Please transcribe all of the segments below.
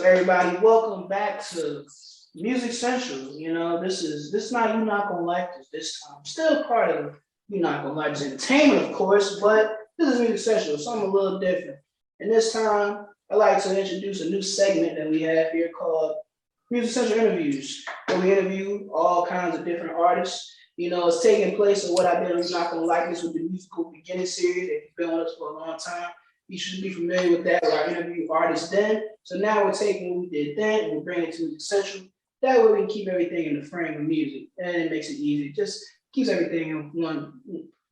Everybody, welcome back to Music Central. This is not You Not Gonna Like This time. Still part of You Not Gonna Like This Entertainment, of course, but this is Music Central, something a little different. And this time, I'd like to introduce a new segment that we have here called Music Central Interviews, where we interview all kinds of different artists. It's taking place of what I've been on You Not Gonna Like This with the musical beginning series. If you've been with us for a long time, you should be familiar with that, where I interview artists then. So now we're taking what we did then and we're bringing it to Music Central. That way we can keep everything in the frame of music, and it makes it easy. It just keeps everything in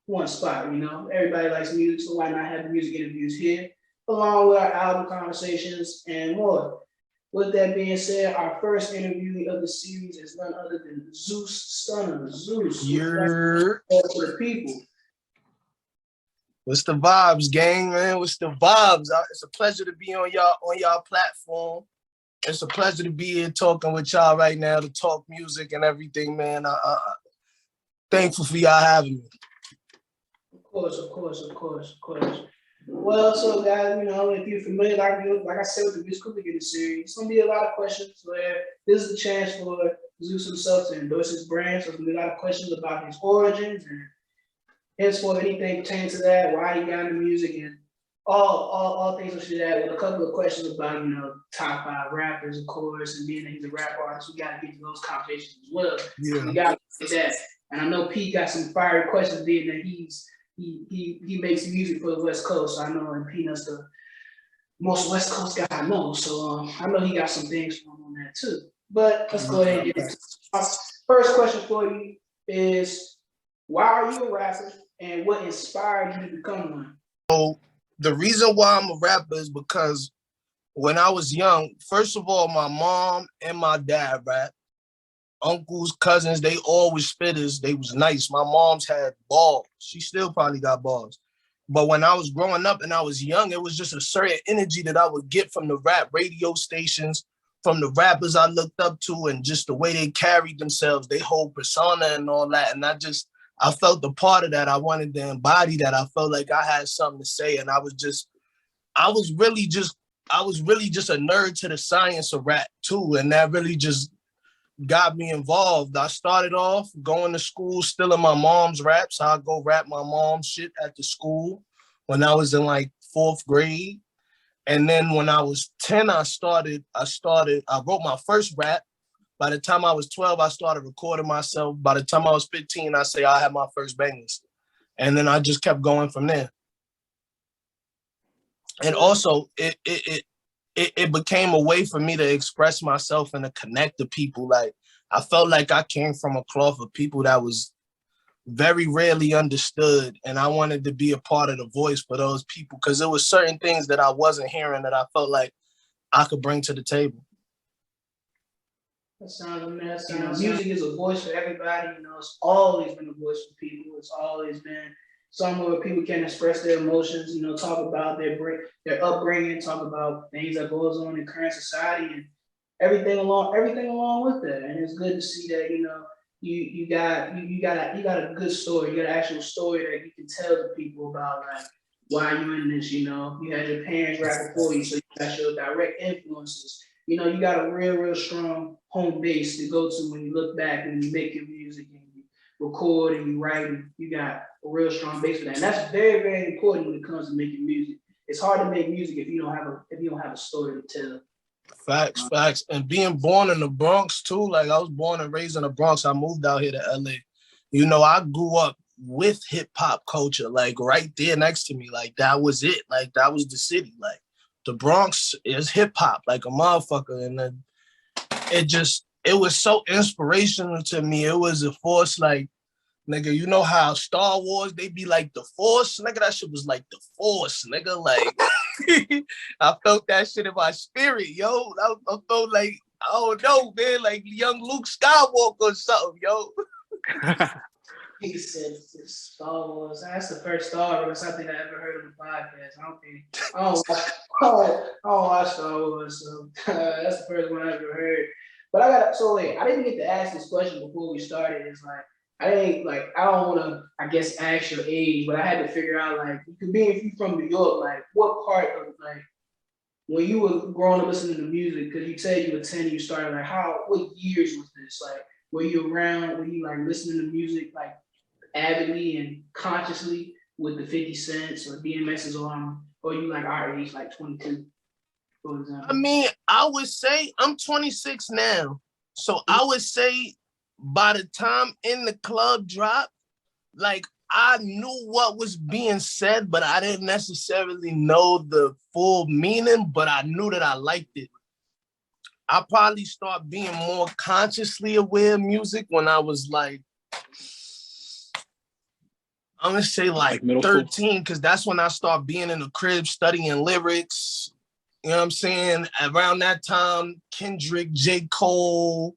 one spot. Everybody likes music, so why not have the music interviews here, along with our album conversations and more. With that being said, our first interview of the series is none other than Zeus Stunna. Zeus, for the people. What's the vibes, gang, man? What's the vibes? It's a pleasure to be on y'all platform. It's a pleasure to be here talking with y'all right now to talk music and everything, man. Thankful for y'all having me. Of course. Well, so guys, if you're familiar, like I said with the musical beginning series, it's gonna be a lot of questions where this is the chance for Zeus himself to endorse his brand. So there's gonna be a lot of questions about his origins and henceforth anything pertaining to that, why he got into music, and all things such as that, with a couple of questions about, top 5 rappers, of course, and being that he's a rap artist, we gotta get to those conversations as well. Yeah. We gotta get that. And I know Pete got some fiery questions being that he makes music for the West Coast. So I know and Pete's the most West Coast guy I know. So I know he got some things for him on that too. But let's go ahead and get it. First question for you is, why are you a rapper and what inspired you to become one? So the reason why I'm a rapper is because when I was young, first of all, my mom and my dad rap. Uncles, cousins, they all was spitters. They was nice. My mom's had balls. She still probably got balls. But when I was growing up and I was young, it was just a certain energy that I would get from the rap radio stations, from the rappers I looked up to, and just the way they carried themselves, their whole persona and all that. And I felt a part of that. I wanted to embody that. I felt like I had something to say. And I was really just a nerd to the science of rap too. And that really just got me involved. I started off going to school, stealing my mom's raps. I'd go rap my mom's shit at the school when I was in like 4th grade. And then when I was 10, I wrote my first rap. By the time I was 12, I started recording myself. By the time I was 15, I had my first bangers. And then I just kept going from there. And also it became a way for me to express myself and to connect to people. Like, I felt like I came from a cloth of people that was very rarely understood. And I wanted to be a part of the voice for those people because there was certain things that I wasn't hearing that I felt like I could bring to the table. That sounds amazing. Music is a voice for everybody. It's always been a voice for people. It's always been somewhere where people can express their emotions, talk about their upbringing, talk about things that goes on in current society and everything along with that. And it's good to see that, you got a good story, you got an actual story that you can tell to people about, like, why you in this, you had your parents rapping for you, so you got your direct influences. You got a real strong home base to go to when you look back and you make your music and you record and you write, and you got a real strong base for that. And that's very, very important when it comes to making music. It's hard to make music if you don't have a story to tell. Facts. And being born in the Bronx too, like I was born and raised in the Bronx. I moved out here to LA. I grew up with hip hop culture, like right there next to me. Like that was it. Like that was the city. Like the Bronx is hip hop, like a motherfucker. And then it was so inspirational to me. It was a force, like, nigga, you know how Star Wars, they be like the Force? Nigga, that shit was like the Force, nigga. Like, I felt that shit in my spirit, yo. I felt like, I don't know, man, like young Luke Skywalker or something, yo. He said Star Wars. That's the first Star Wars something I ever heard on the podcast. I don't watch Star Wars, so that's the first one I ever heard. But I didn't get to ask this question before we started. It's like, I don't want to, I guess, ask your age, but I had to figure out, like, you could be, if you're from New York, like, what part of, like, when you were growing up listening to music, because you said you were 10, you started like what years was this? Like, were you around, were you like listening to music like avidly and consciously with the 50 Cents or DMX's or you like our age, like 22, for example? I mean, I would say I'm 26 now. So I would say by the time In the Club dropped, like I knew what was being said, but I didn't necessarily know the full meaning, but I knew that I liked it. I probably start being more consciously aware of music when I was like, I'm gonna say like 13, because that's when I start being in the crib studying lyrics. You know what I'm saying? Around that time, Kendrick, J. Cole,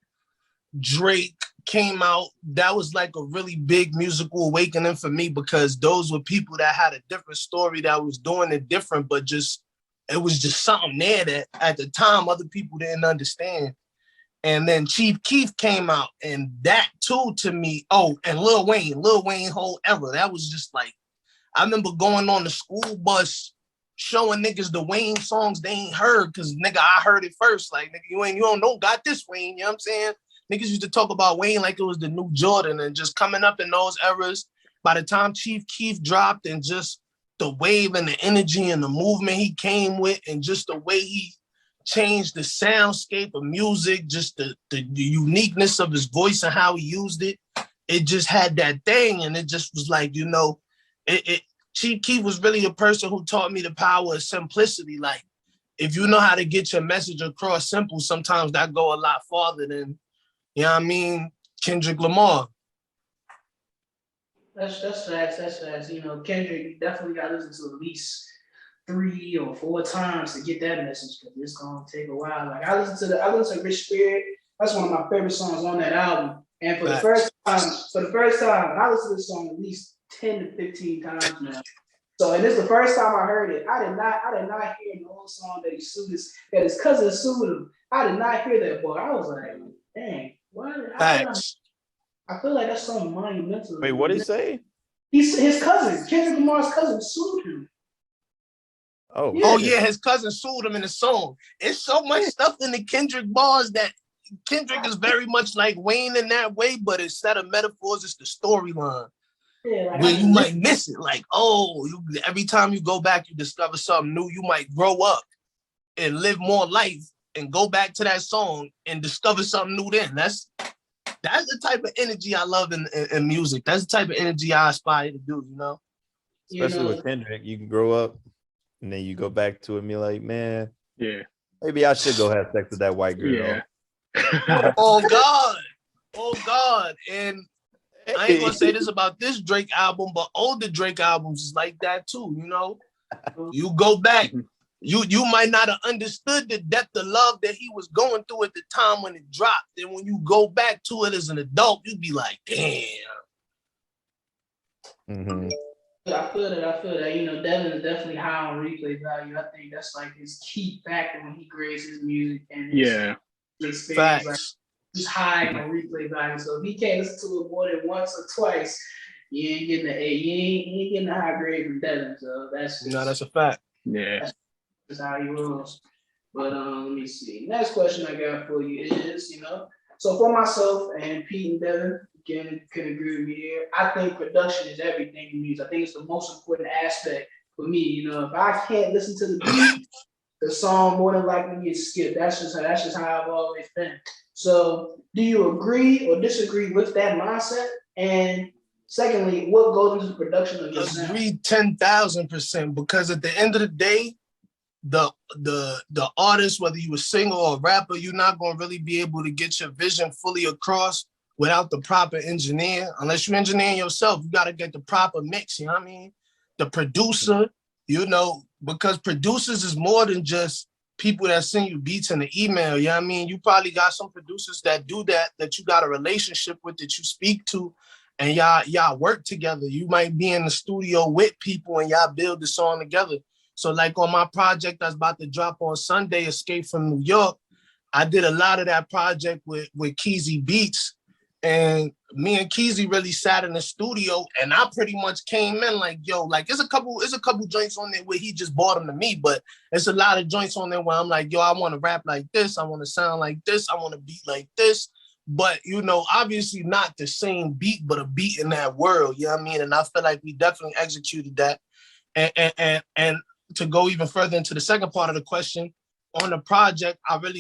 Drake came out. That was like a really big musical awakening for me, because those were people that had a different story, that was doing it different, but just it was just something there that at the time other people didn't understand. And then Chief Keef came out, and that too to me. Oh, and Lil Wayne whole era. That was just like, I remember going on the school bus showing niggas the Wayne songs they ain't heard, because nigga, I heard it first. Like, nigga, you don't know, got this Wayne, you know what I'm saying? Niggas used to talk about Wayne like it was the new Jordan, and just coming up in those eras. By the time Chief Keef dropped, and just the wave and the energy and the movement he came with, and just the way he changed the soundscape of music, just the uniqueness of his voice and how he used it. It just had that thing, and it just was like, Chief Keef was really a person who taught me the power of simplicity. Like, if you know how to get your message across simple, sometimes that go a lot farther than, you know what I mean, Kendrick Lamar. That's facts. You know, Kendrick, you definitely got to listen to at least 3 or 4 times to get that message, because it's gonna take a while. Like I listen to Rich Spirit. That's one of my favorite songs on that album. And for the first time, I listened to this song at least 10 to 15 times now. So, and this is the first time I heard it. I did not hear the whole song that his cousin sued him. I did not hear that, boy. I was like, dang, what? I feel like that's so monumental. Wait, what did he say? His cousin, Kendrick Lamar's cousin, sued him. Oh yeah, his cousin sued him in the song. It's so much stuff in the Kendrick bars that Kendrick is very much like Wayne in that way, but instead of metaphors, it's the storyline. Yeah, like where you might miss it. Like, every time you go back, you discover something new. You might grow up and live more life and go back to that song and discover something new then. That's the type of energy I love in music. That's the type of energy I aspire to do, you know? Especially with Kendrick, you can grow up and then you go back to it and be like, man, yeah, maybe I should go have sex with that white girl. Yeah. Oh God. And I ain't gonna say this about this Drake album, but older Drake albums is like that too, you know? You go back, you might not have understood the depth of love that he was going through at the time when it dropped. And when you go back to it as an adult, you'd be like, damn. Mm-hmm. I feel that. You know, Devin is definitely high on replay value. I think that's like his key factor when he grades his music and his experience. Like, he's high on replay value. So if he can't listen to it more than once or twice, you ain't getting an A. You ain't getting a high grade from Devin. So that's a fact. Yeah. That's how he rolls. But let me see. Next question I got for you is, you know, so for myself and Pete and Devin, can agree with me here. I think production is everything in music. I think it's the most important aspect for me. You know, if I can't listen to the beat, the song more than likely gets skipped. That's just how I've always been. So, do you agree or disagree with that mindset? And secondly, what goes into the production of your sound? Agree 10,000%, because at the end of the day, the artist, whether you a singer or a rapper, you're not gonna really be able to get your vision fully across without the proper engineer. Unless you engineer yourself, you got to get the proper mix, you know what I mean? The producer, you know, because producers is more than just people that send you beats in the email, you know what I mean? You probably got some producers that do that you got a relationship with, that you speak to, and y'all work together. You might be in the studio with people and y'all build the song together. So like on my project that's about to drop on Sunday, Escape from New York, I did a lot of that project with Keezy Beats. And me and Keezy really sat in the studio, and I pretty much came in like, yo, like it's a couple joints on there where he just bought them to me, but it's a lot of joints on there where I'm like, yo, I want to rap like this, I want to sound like this, I want to beat like this. But obviously not the same beat, but a beat in that world. You know what I mean? And I feel like we definitely executed that. And to go even further into the second part of the question, on the project,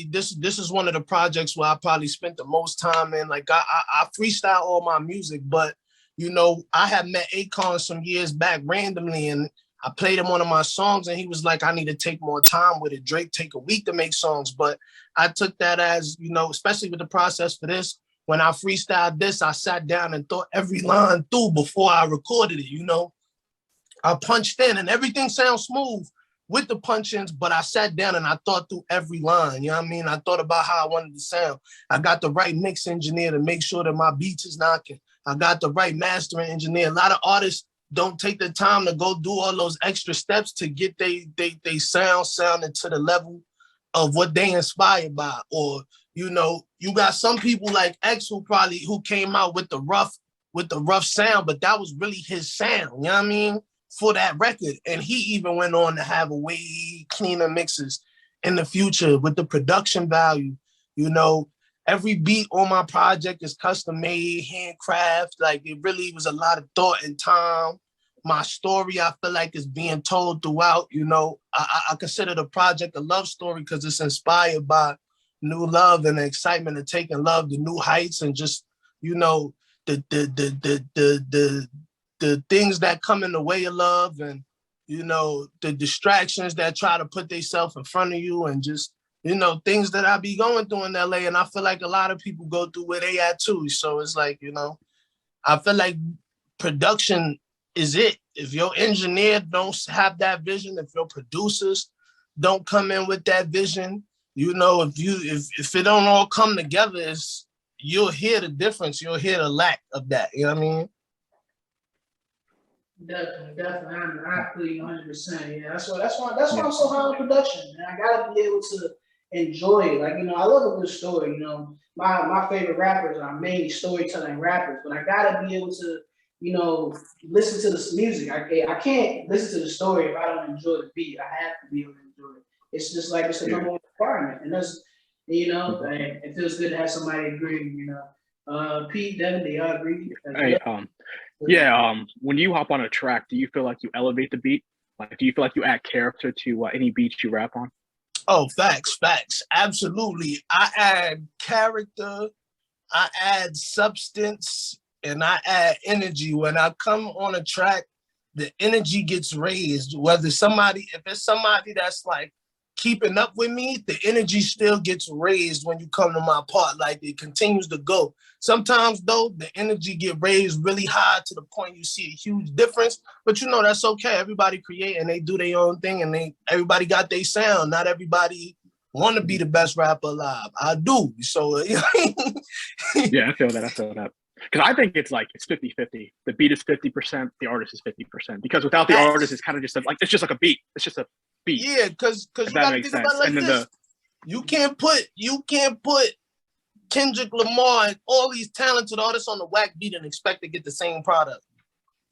this is one of the projects where I probably spent the most time in. Like I freestyle all my music, but I had met Akon some years back randomly, and I played him one of my songs, and he was like, I need to take more time with it. Drake take a week to make songs, but I took that as, especially with the process for this, when I freestyled this, I sat down and thought every line through before I recorded it. I punched in and everything sounds smooth with the punch-ins, but I sat down and I thought through every line. You know what I mean? I thought about how I wanted to sound. I got the right mix engineer to make sure that my beats is knocking. I got the right mastering engineer. A lot of artists don't take the time to go do all those extra steps to get they sounding to the level of what they inspired by. Or, you got some people like X who came out with the rough sound, but that was really his sound. You know what I mean? For that record. And he even went on to have a way cleaner mixes in the future with the production value. Every beat on my project is custom made, handcraft. Like it really was a lot of thought and time. My story, I feel like, is being told throughout. I consider the project a love story because it's inspired by new love and the excitement of taking love to new heights, and just, the things that come in the way of love, and the distractions that try to put themselves in front of you, and just things that I be going through in LA, and I feel like a lot of people go through where they at too. So it's like, I feel like production is it. If your engineer don't have that vision, if your producers don't come in with that vision, if it don't all come together, you'll hear the difference. You'll hear the lack of that. You know what I mean? Definitely. I feel you 100%. Yeah, that's why I'm so high on production, man. I gotta be able to enjoy it. Like, I love a good story. My favorite rappers are mainly storytelling rappers, but I gotta be able to, listen to the music. I can't listen to the story if I don't enjoy the beat. I have to be able to enjoy it. It's just like it's the number one requirement, and that's it feels good to have somebody agree. Pete, Devin, do y'all agree? Hey, when you hop on a track, do you feel like you elevate the beat? Like, do you feel like you add character to any beat you rap on? Oh, facts. Absolutely. I add character, I add substance, and I add energy. When I come on a track, the energy gets raised. If it's somebody that's like keeping up with me, the energy still gets raised when you come to my part. Like it continues to go. Sometimes though, the energy get raised really high to the point you see a huge difference, but that's okay. Everybody create and they do their own thing, and everybody got their sound. Not everybody want to be the best rapper alive. I do. So yeah, I feel that. Because I think it's 50-50. The beat is 50%, the artist is 50%. Because without the artist, it's kind of just it's just like a beat. It's just a beat. Yeah, because you gotta think about it like this. You can't put Kendrick Lamar and all these talented artists on the whack beat and expect to get the same product.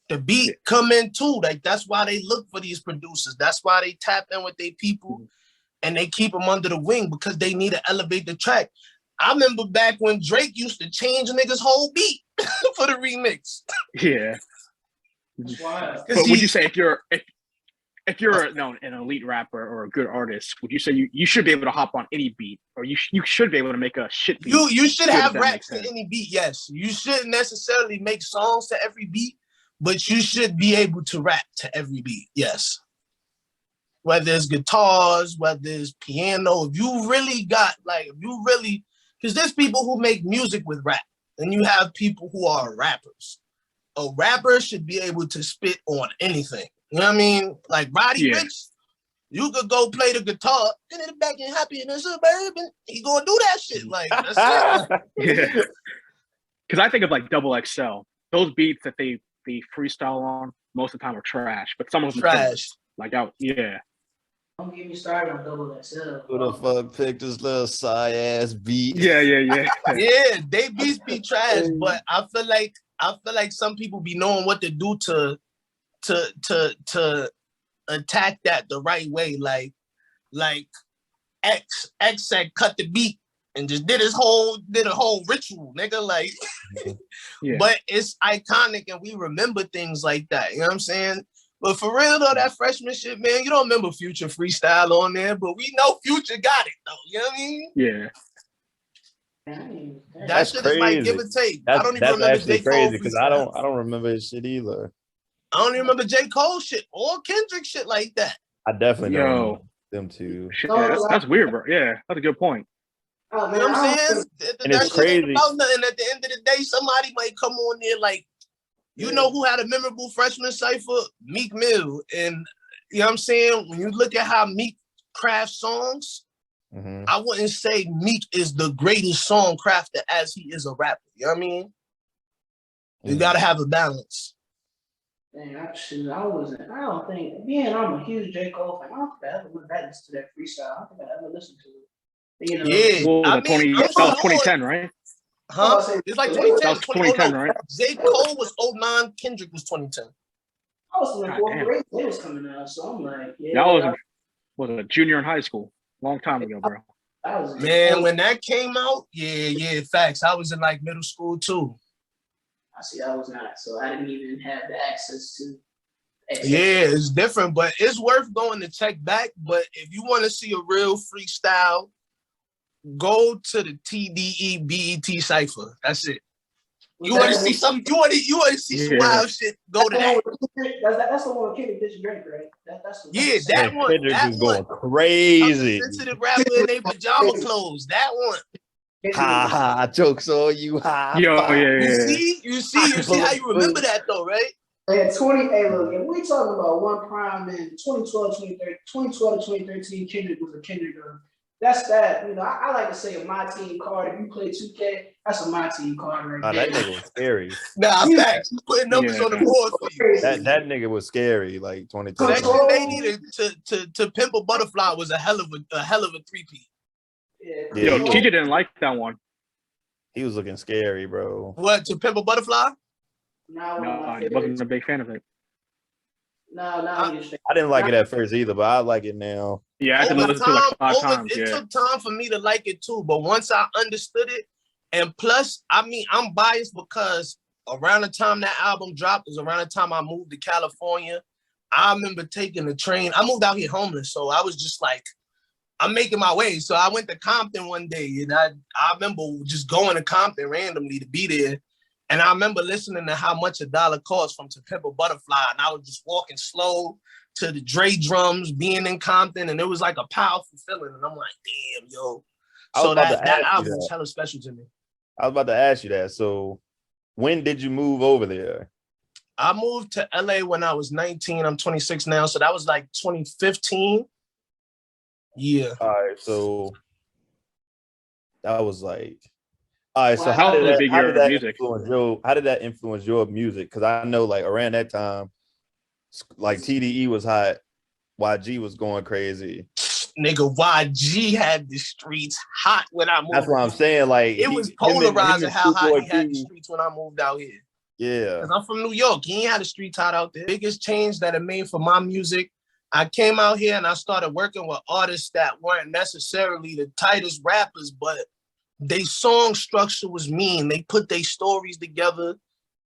The beat come in too. Like that's why they look for these producers. That's why they tap in with their people and they keep them under the wing, because they need to elevate the track. I remember back when Drake used to change a nigga's whole beat for the remix. Yeah. But would you say if you're an elite rapper or a good artist, would you say you should be able to hop on any beat, or you should be able to make a shit beat? You should have raps to any beat, yes. You shouldn't necessarily make songs to every beat, but you should be able to rap to every beat, yes. Whether it's guitars, whether it's piano, because there's people who make music with rap, and you have people who are rappers. A rapper should be able to spit on anything. You know what I mean? Like Roddy Ricch, you could go play the guitar, and in the back and happy in the suburban, he gonna do that shit. Like, that's it. Yeah. Because I think of Double XL. Those beats that they freestyle on most of the time are trash, but some of them trash. Don't get me started on double XL. Who the fuck picked this little sigh ass beat? Yeah. Yeah, they beats be trash, but I feel like some people be knowing what to do to attack that the right way. Like X said cut the beat and just did a whole ritual, nigga. Like Yeah. but it's iconic and we remember things like that. You know what I'm saying? But for real though, that freshman shit, man, you don't remember Future freestyle on there, but we know Future got it though. You know what I mean? Yeah. That That's shit is like give crazy. or take. I That's don't even that's remember actually J. Cole crazy because freestyle. I don't remember his shit either. I don't even remember J. Cole shit or Kendrick shit like that. I definitely don't remember Yo. them two. Shit, yeah, that's weird, bro. Yeah, that's a good point. Oh, You man, know what I I'm don't saying? And That it's shit ain't crazy. about nothing. At the end of the day, somebody might come on there like, you know who had a memorable freshman cypher? Meek Mill. And you know what I'm saying? When you look at how Meek crafts songs, I wouldn't say Meek is the greatest song crafter as he is a rapper. You know what I mean? You gotta have a balance. Dang, I don't think, being I'm a huge J. Cole fan, I don't think I ever went back to that freestyle. I don't think I ever listened to it. You know, Yeah, What was I that, mean, that was 2010, right? Huh? It's like That 2010. was 2010, right? J. Cole was 09, Kendrick was 2010. I was in the God fourth damn. grade when it was coming out, so I'm like, Yeah, I was a junior in high school. Long time ago, bro. Man, when that came out, yeah, facts. I was in like middle school too. I was not, so I didn't even have the access to. Yeah, it's different, but it's worth going to check back. But if you want to see a real freestyle, go to the TDE BET cipher. That's it. You want to see some? You want to see some wild shit? Go to that. That's the one with Kendrick Bitch Drake, right? That's the one. Yeah, that one. Kendrick That is one. going crazy. Sensitive rapper in their pajama clothes. That one. Ha ha! Jokes on you. Ha. Yo, ha. You see how you remember that though, right? And 20, hey, look, if we talking about one prime in 2012 to 2013, Kendrick was a Kendrick. That's that. You know, I like to say a my team card. If you play 2K, that's a my team card right there. That nigga was scary. Nah, facts. You putting numbers on the board for you. That nigga was scary. Like 2010. Section they needed to pimp a butterfly was a hell of a three-peat. Yeah, Yo, TJ didn't like that one. He was looking scary, bro. What, to pimp a butterfly? No, I wasn't a big fan of it. I didn't like it at first either, but I like it now. Yeah, I had to listen to it like 5 times. It took time for me to like it too, but once I understood it, and plus, I mean, I'm biased because around the time that album dropped is around the time I moved to California. I remember taking the train. I moved out here homeless, so I was just like, I'm making my way. So I went to Compton one day, and I remember just going to Compton randomly to be there. And I remember listening to how much $1 cost from To Pimp a Butterfly, and I was just walking slow to the Dre drums, being in Compton, and it was like a powerful feeling. And I'm like, damn, yo. So that album was hella special to me. I was about to ask you that. So when did you move over there? I moved to LA when I was 19. I'm 26 now. So that was like 2015. Yeah. All right. So that was like, all right. So how did that influence your music? Because I know like around that time, like TDE was hot. YG was going crazy. Nigga, YG had the streets hot when I moved. That's what I'm saying. Like it was polarizing how hot he had the streets when I moved out here. Yeah. Because I'm from New York. He ain't had the streets hot out there. Biggest change that it made for my music, I came out here and I started working with artists that weren't necessarily the tightest rappers, but their song structure was mean. They put their stories together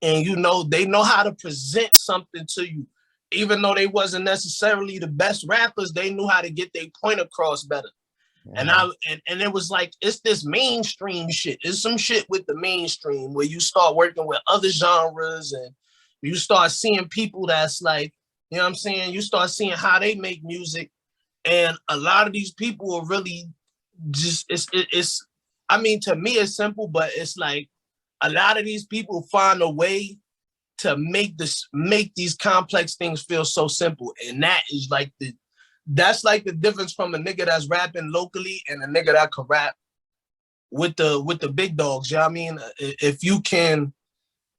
and, you know, they know how to present something to you. Even though they wasn't necessarily the best rappers, they knew how to get their point across better. Yeah. And it was like, it's this mainstream shit. It's some shit with the mainstream where you start working with other genres and you start seeing people that's like, you know what I'm saying? You start seeing how they make music. And a lot of these people are really just, it's I mean, to me, it's simple, but it's like a lot of these people find a way to make these complex things feel so simple. And that is like that's like the difference from a nigga that's rapping locally and a nigga that can rap with the big dogs. You know what I mean? If you can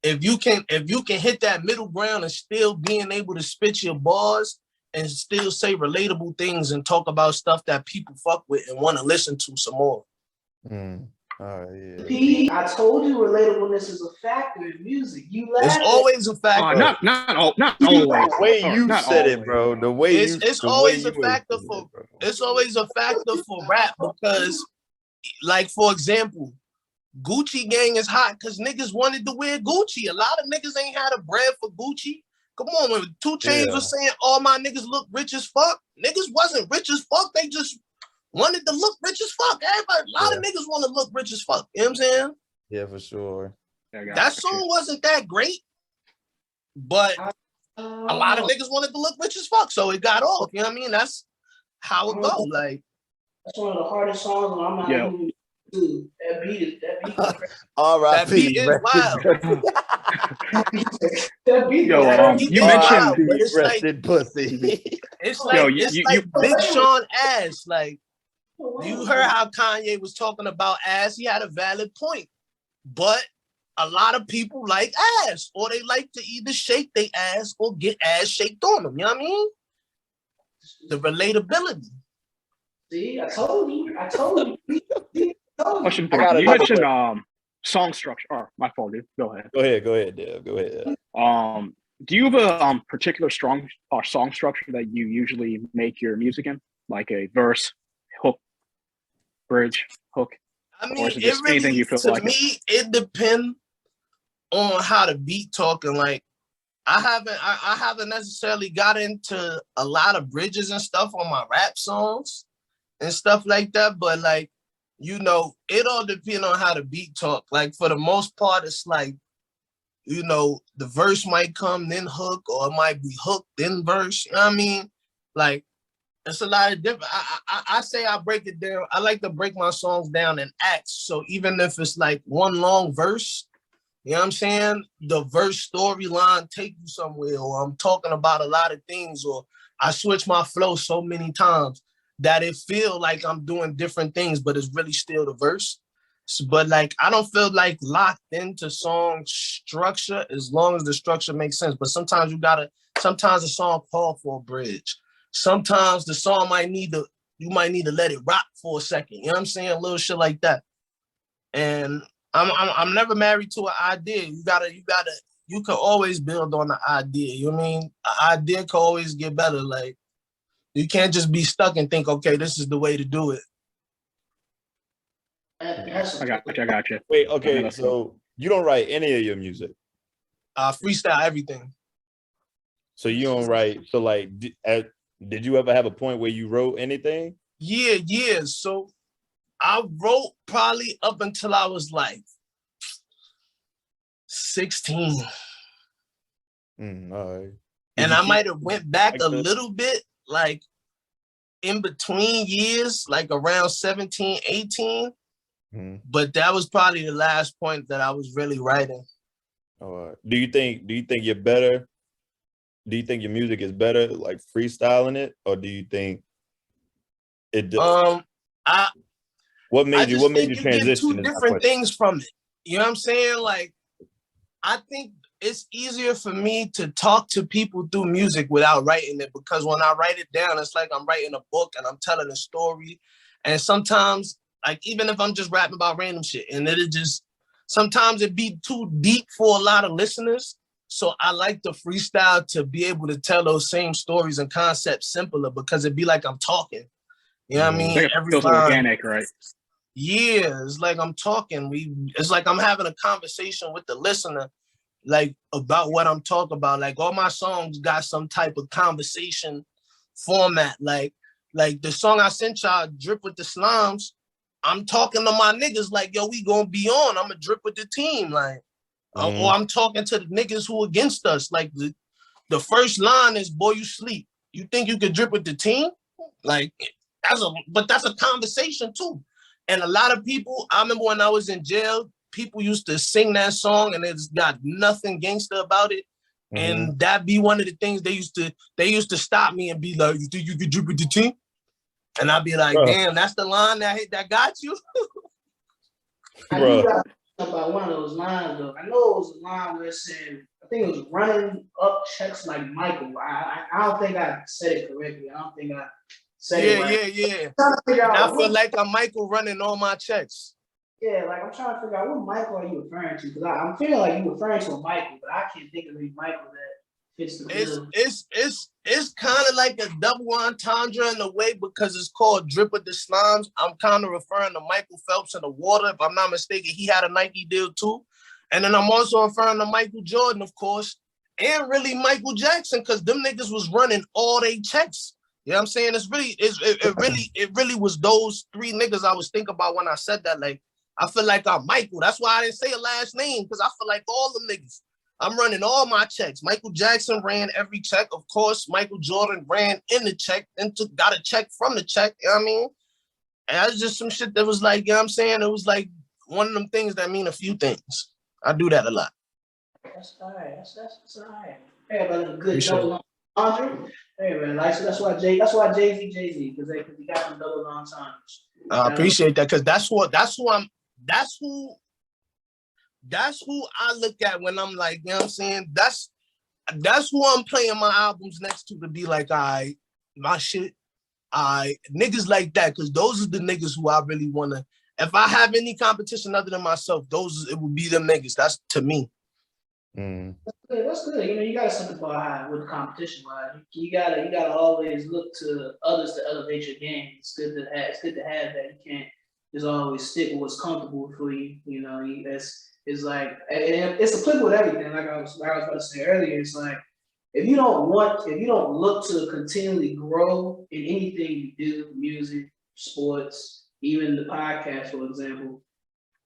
hit that middle ground and still being able to spit your bars and still say relatable things and talk about stuff that people fuck with and want to listen to some more. Yeah. P, I told you relatability is a factor in music. You laugh. It's always a factor. Not always. The way you Not said always. it, bro. The way it's always a factor for it's always a factor for rap because, like, for example, Gucci gang is hot because niggas wanted to wear Gucci. A lot of niggas ain't had a bread for Gucci. Come on, when 2 Chainz was saying all my niggas look rich as fuck, niggas wasn't rich as fuck. They just wanted to look rich as fuck. Everybody, a lot of niggas want to look rich as fuck. You know what I'm saying? Yeah, for sure. That song wasn't that great, but a lot of niggas wanted to look rich as fuck, so it got off. You know what I mean? That's how it goes. Like, that's one of the hardest songs, and I'm not even do. That beat is all right. That beat is wild. That beat, you mentioned but it's like pussy. It's like like Big Sean ass. Like, you heard how Kanye was talking about ass. He had a valid point, but a lot of people like ass, or they like to either shake their ass or get ass shaked on them. You know what I mean? The relatability. See, I told you. Question for you. You mentioned song structure. Oh, my fault, dude. Go ahead, Dave. Go ahead. Do you have a particular song structure that you usually make your music in, like a verse, hook, bridge, hook? I mean, or is it just anything you feel like? It depends on how the beat talking. Like, I haven't necessarily got into a lot of bridges and stuff on my rap songs and stuff like that, but like, you know, it all depends on how the beat talk. Like, for the most part, it's like, you know, the verse might come, then hook, or it might be hook, then verse. You know what I mean? Like, it's a lot of different. I say I break it down. I like to break my songs down in acts. So even if it's like one long verse, you know what I'm saying? The verse storyline take you somewhere, or I'm talking about a lot of things, or I switch my flow so many times that it feel like I'm doing different things, but it's really still the verse. So, but like, I don't feel like locked into song structure as long as the structure makes sense. But sometimes sometimes the song call for a bridge. Sometimes the song you might need to let it rock for a second. You know what I'm saying? A little shit like that. And I'm never married to an idea. You can always build on the idea. You know what I mean? An idea can always get better. Like, you can't just be stuck and think, okay, this is the way to do it. I got you. Wait, okay, so you don't write any of your music? Freestyle everything. So you don't write, so like, did you ever have a point where you wrote anything? Yeah. So I wrote probably up until I was like 16. All right. And I might have went back a little bit, like in between years, like around 17, 18. But that was probably the last point that I was really writing. All right. Do you think you're better? Do you think your music is better like freestyling it, or do you think it does? What made you transition? Get two different things from it. You know what I'm saying? Like, I think it's easier for me to talk to people through music without writing it, because when I write it down, it's like I'm writing a book and I'm telling a story. And sometimes, like, even if I'm just rapping about random shit, and sometimes it be too deep for a lot of listeners. So I like the freestyle to be able to tell those same stories and concepts simpler, because it'd be like I'm talking. You know what I mean? It feels organic, right? Yeah, it's like I'm talking. It's like I'm having a conversation with the listener, like, about what I'm talking about. Like, all my songs got some type of conversation format. Like the song I sent y'all, Drip with the Slimes, I'm talking to my niggas like, yo, we gonna be on. I'm a drip with the team. Like, or I'm talking to the niggas who against us. Like, the first line is, boy, you sleep. You think you could drip with the team? Like, that's a conversation too. And a lot of people, I remember when I was in jail, people used to sing that song and it's got nothing gangster about it. And that be one of the things they used to stop me and be like, you think you could drip with the team? And I'd be like, damn, that's the line that got you. I about one of those lines though. I know it was a line where it said, I think it was running up checks like Michael. I don't think I said it correctly. I don't think I said it right. Yeah. I'm trying to figure And I out feel like I'm Michael running all my checks. yeah, like I'm trying to figure out what Michael are you referring to? Because I'm feeling like you're referring to a Michael, but I can't think of any Michael that fits the bill. It's kind of like a double entendre in a way because it's called Drip of the Slimes. I'm kind of referring to Michael Phelps in the water. If I'm not mistaken, he had a Nike deal too. And then I'm also referring to Michael Jordan, of course, and really Michael Jackson, because them niggas was running all they checks. You know what I'm saying? It really was those three niggas I was thinking about when I said that. Like, I feel like I'm Michael. That's why I didn't say a last name, because I feel like all them niggas. I'm running all my checks. Michael Jackson ran every check. Of course, Michael Jordan ran in the check and got a check from the check. You know what I mean? And that's just some shit that was like, you know what I'm saying? It was like one of them things that mean a few things. I do that a lot. That's all right. That's all right. Everybody a good double entendre. Hey man, like so that's why Jay-Z, because he got them double entendres. I appreciate that, because that's who I look at when I'm like, you know what I'm saying? That's who I'm playing my albums next to be like, all right, my shit, niggas like that, because those are the niggas who I really want to, if I have any competition other than myself, it would be them niggas. That's to me. That's good. You know, you gotta simplify with the competition, right? You gotta always look to others to elevate your game. It's good to have that. You can't just always stick with what's comfortable for you. You know, it's like it's applicable with everything. Like I was about to say earlier, it's like if you don't look to continually grow in anything you do, music, sports, even the podcast, for example,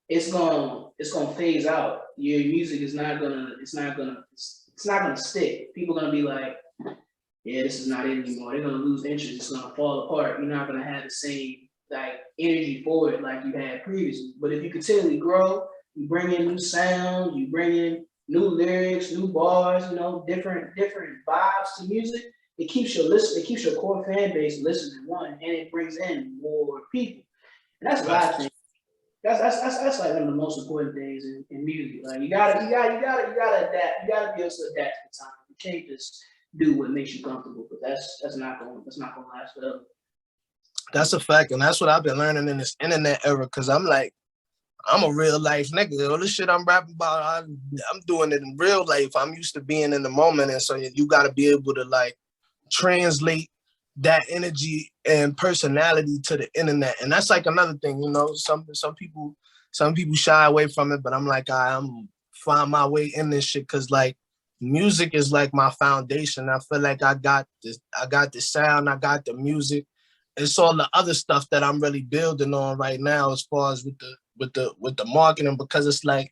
it's gonna phase out. Your music is not gonna stick. People are gonna be like, yeah, this is not it anymore. They're gonna lose interest. It's gonna fall apart. You're not gonna have the same like energy for it like you had previously. But if you continually grow, you bring in new sound, you bring in new lyrics, new bars, you know, different vibes to music. It keeps your core fan base listening, one, and it brings in more people. And that's what I think. That's like one of the most important things in music. Like you gotta adapt. You gotta be able to adapt to the time. You can't just do what makes you comfortable. But that's not gonna last forever. That's a fact, and that's what I've been learning in this internet era. Cause I'm like, I'm a real life nigga. All this shit I'm rapping about, I'm doing it in real life. I'm used to being in the moment, and so you gotta be able to like translate that energy and personality to the internet. And that's like another thing, you know, some people shy away from it, but I'm like, I'm find my way in this shit. Cause like music is like my foundation. I feel like I got the sound, I got the music. It's all the other stuff that I'm really building on right now as far as with the marketing, because it's like,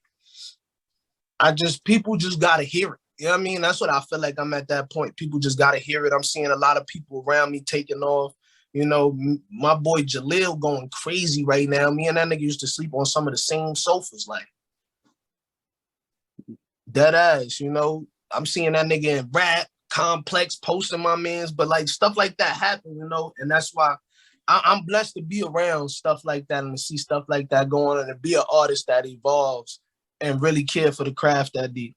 people just gotta hear it. You know what I mean? That's what I feel like I'm at that point. People just got to hear it. I'm seeing a lot of people around me taking off. You know, my boy Jaleel going crazy right now. Me and that nigga used to sleep on some of the same sofas, like dead ass, you know. I'm seeing that nigga in rap, complex, posting my mans, but like stuff like that happen, you know. And that's why I'm blessed to be around stuff like that and to see stuff like that going on and be an artist that evolves and really care for the craft that deep.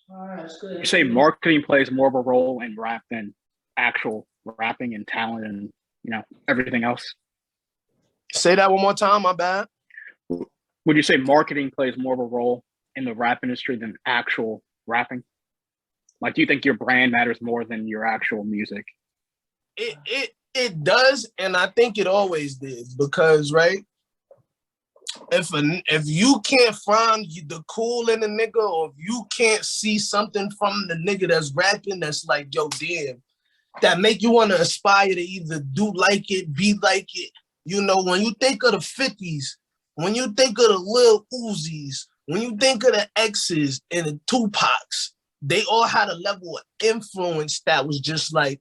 All right, that's good. You say marketing plays more of a role in rap than actual rapping and talent and, you know, everything else? Say that one more time, my bad. Would you say marketing plays more of a role in the rap industry than actual rapping? Like, do you think your brand matters more than your actual music? It does, and I think it always did, because right, if you can't find the cool in the nigga, or if you can't see something from the nigga that's rapping that's like, yo, damn, that make you want to aspire to either do like it, be like it. You know, when you think of the 50s, when you think of the Lil Uzis, when you think of the X's and the Tupacs, they all had a level of influence that was just like,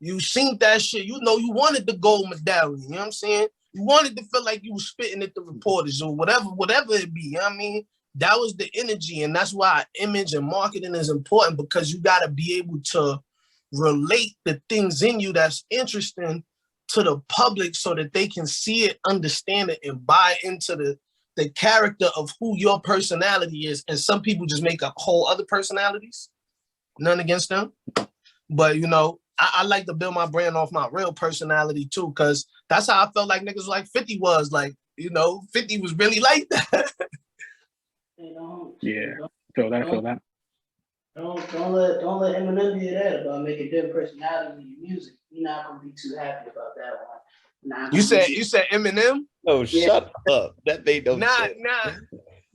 you seen that shit, you know, you wanted the gold medallion, you know what I'm saying? You wanted to feel like you was spitting at the reporters or whatever it be, you know what I mean? That was the energy, and that's why image and marketing is important, because you got to be able to relate the things in you that's interesting to the public so that they can see it, understand it, and buy into the character of who your personality is, and some people just make up whole other personalities. None against them, but you know, I like to build my brand off my real personality too, because that's how I felt like niggas like 50 was. Like, you know, 50 was really like that. You know, Yeah, feel that. Don't let Eminem be that about making different personalities in your music. You're not gonna be too happy about that one. You said Eminem? Oh, shut up. That made no sense. Nah.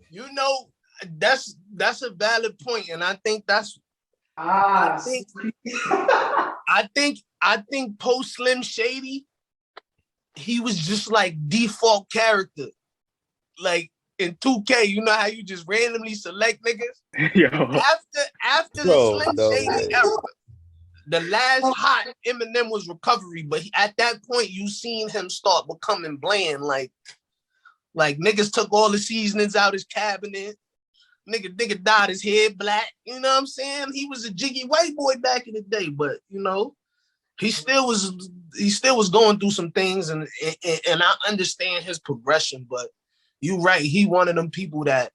You know, that's a valid point, and I think that's I think post Slim Shady, he was just like default character. Like in 2K, you know how you just randomly select niggas? Yo. After the Slim Shady era, the last hot Eminem was Recovery, but at that point, you seen him start becoming bland. Like niggas took all the seasonings out his cabinet. Nigga dyed his head black. You know what I'm saying? He was a jiggy white boy back in the day, but you know, he still was going through some things, and I understand his progression. But you right, he one of them people that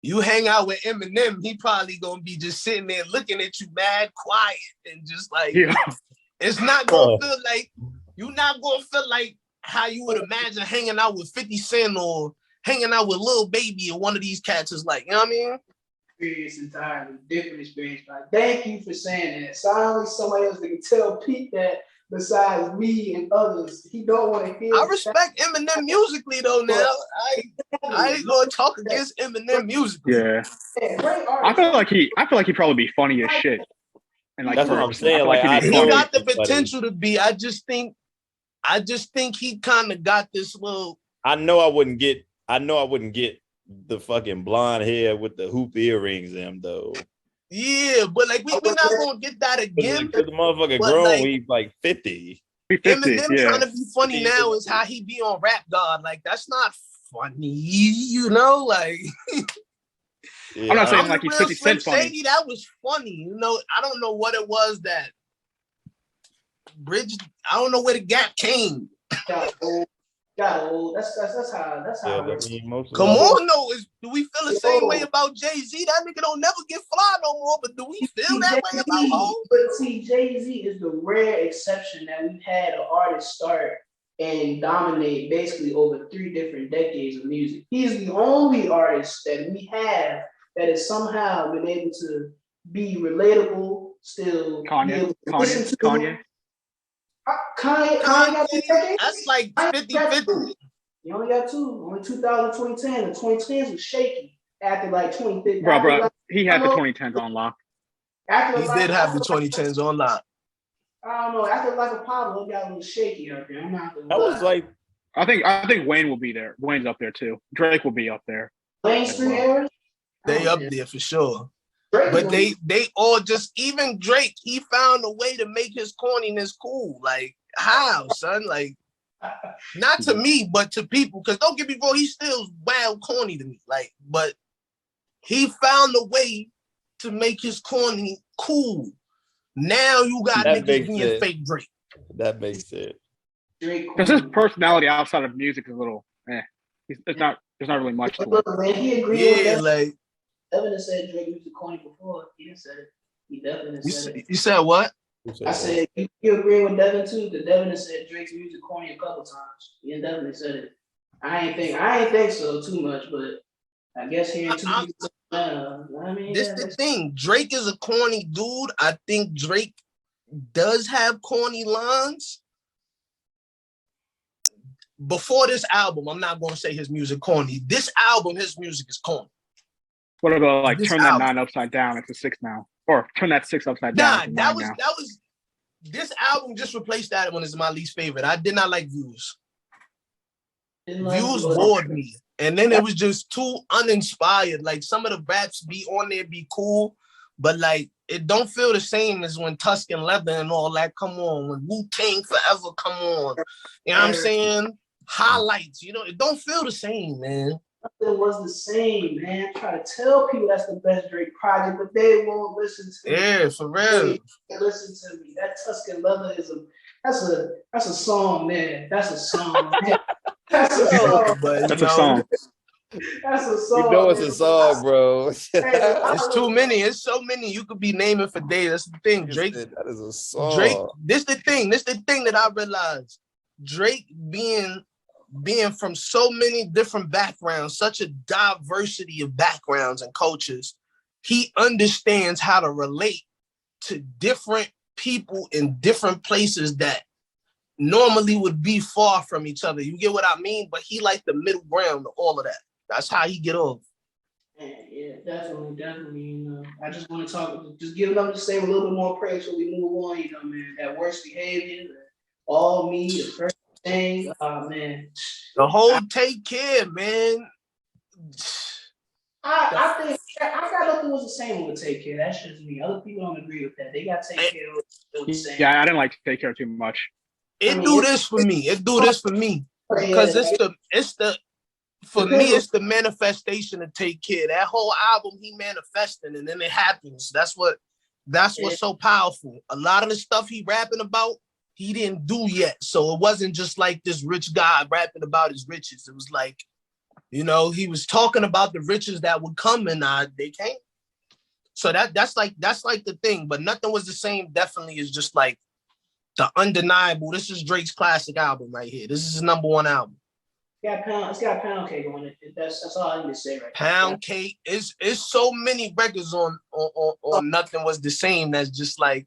you hang out with Eminem, he probably gonna be just sitting there looking at you mad quiet and just like it's not gonna feel like you're not gonna feel like how you would imagine hanging out with 50 Cent or hanging out with Lil Baby, or one of these cats is like, you know what I mean? Experience entirely different experience. Like, thank you for saying that. So only somebody else that can tell Pete that besides me and others. He don't want to hear. I respect Eminem musically though. Now I ain't gonna talk against Eminem musically. Yeah, I feel like he'd probably be funny as shit. And like that's what I'm saying. Like he got the potential to be. I just think he kind of got this little. I know I wouldn't get the fucking blonde hair with the hoop earrings in though. Yeah, but like we're not gonna get that again. Because the motherfucker grown, like, he's like 50. Eminem trying to be funny now is how he be on Rap God. Like that's not funny, you know. Like I'm not saying like he's 50 Cent funny. Shady, that was funny, you know. I don't know what it was that bridge. I don't know where the gap came. Got old. That's how. Come on, no. Do we feel the same way about Jay-Z? That nigga don't never get fly no more. But do we feel that way about home? But see, Jay-Z is the rare exception that we've had an artist start and dominate basically over 3 different decades of music. He's the only artist that we have that has somehow been able to be relatable, still Kanye. That's like 50-50. You only got 2. Only 2000, 2010. The 2010s was shaky after like 2015. Bro, he had the 2010s on lock. He did have the 2010s on lock. I don't know. After like a Pablo, it got a little shaky up there. I'm not gonna lie. Was like, I think Wayne will be there. Wayne's up there too. Drake will be up there. Wayne's 3 errors? They up there for sure. But they all just, even Drake, he found a way to make his corniness cool. Like, how, son? Like, not to me, but to people. Because don't get me wrong, he's still wild corny to me. Like, but he found a way to make his corny cool. Now you got niggas being fake Drake. That makes sense. Because his personality outside of music is a little, it's not. There's not really much to it. Man, he agreed with that. Like, Devin has said Drake used the corny before. He didn't say it. He definitely said it. You said what? I said you agree with Devin too, because Devin has said Drake's music corny a couple times. He definitely said it. I ain't think so too much, but I guess hearing 2 people. I mean, this the thing. Drake is a corny dude. I think Drake does have corny lines. Before this album, I'm not going to say his music corny. This album, his music is corny. What about like turn that 9 upside down? It's a 6 now, or turn that 6 upside down. That was this album just replaced that one as my least favorite. I did not like Views. Views bored me, and then it was just too uninspired. Like some of the raps be on there be cool, but like it don't feel the same as when Tuscan Leather and all that come on. When Wu-Tang Forever come on, you know what I'm saying? Highlights, you know, it don't feel the same, man. It was the same, man. I try to tell people that's the best Drake project, but they won't listen to me. Yeah, for real. They listen to me. That Tuscan Leather is that's a song, man. That's a song. Man. That's a song. But That's a song. That's a song. You know it's a song, bro. It's too many. It's so many. You could be naming for days. That's the thing. Drake. That is a song. Drake. This the thing. This the thing that I realized. Drake being from so many different backgrounds, such a diversity of backgrounds and cultures, he understands how to relate to different people in different places that normally would be far from each other. You get what I mean? But he like the middle ground to all of that. That's how he get off. Yeah, definitely. You know, I just want to just give them to say a little bit more praise so we move on. You know, man, that worst behavior, all me, the first thing. Oh man, the whole take care, man. I think I got nothing was the same with take care. That's just me. Other people don't agree with that. They got take care of the same. Yeah, I didn't like take care too much. It do this for me. Because it's the manifestation of take care. That whole album he manifesting and then it happens. That's what's so powerful. A lot of the stuff he rapping about, he didn't do yet. So it wasn't just like this rich guy rapping about his riches. It was like, you know, he was talking about the riches that would come and they came. So that's like the thing, but nothing was the same. Definitely is just like the undeniable. This is Drake's classic album right here. This is his #1 album. It's got Pound Cake on it. That's all I need to say right now. Pound Cake. It's so many records on Nothing Was the Same. That's just like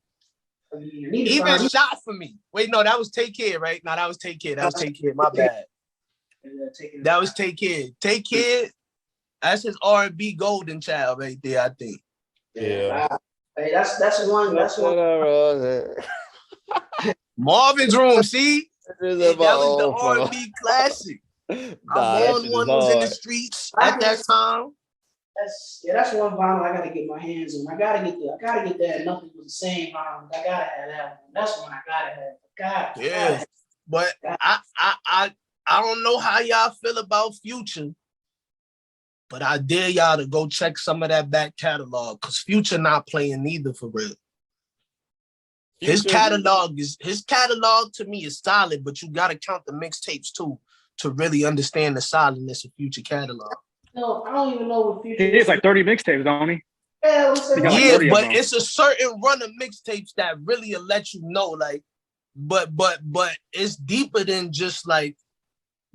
even Shot for Me. Wait, no, that was Take Care, right? No, that was Take Care. My bad. That was Take Care. Take Care. That's his R&B golden child right there, I think. Yeah. Hey, that's one. Marvin's Room. See, that was the R&B classic. I'm on one was in the streets at that time. That's one vinyl I gotta get my hands on. I gotta get that. Nothing Was the Same vinyl. I gotta have that one. That's one I gotta have. But I don't know how y'all feel about Future, but I dare y'all to go check some of that back catalog because Future not playing neither for real. His catalog to me is solid, but you gotta count the mixtapes too to really understand the solidness of Future catalog. No, I don't even know what Future. He has like 30 mixtapes, don't he? Yeah, but it's a certain run of mixtapes that really will let you know, like, but it's deeper than just like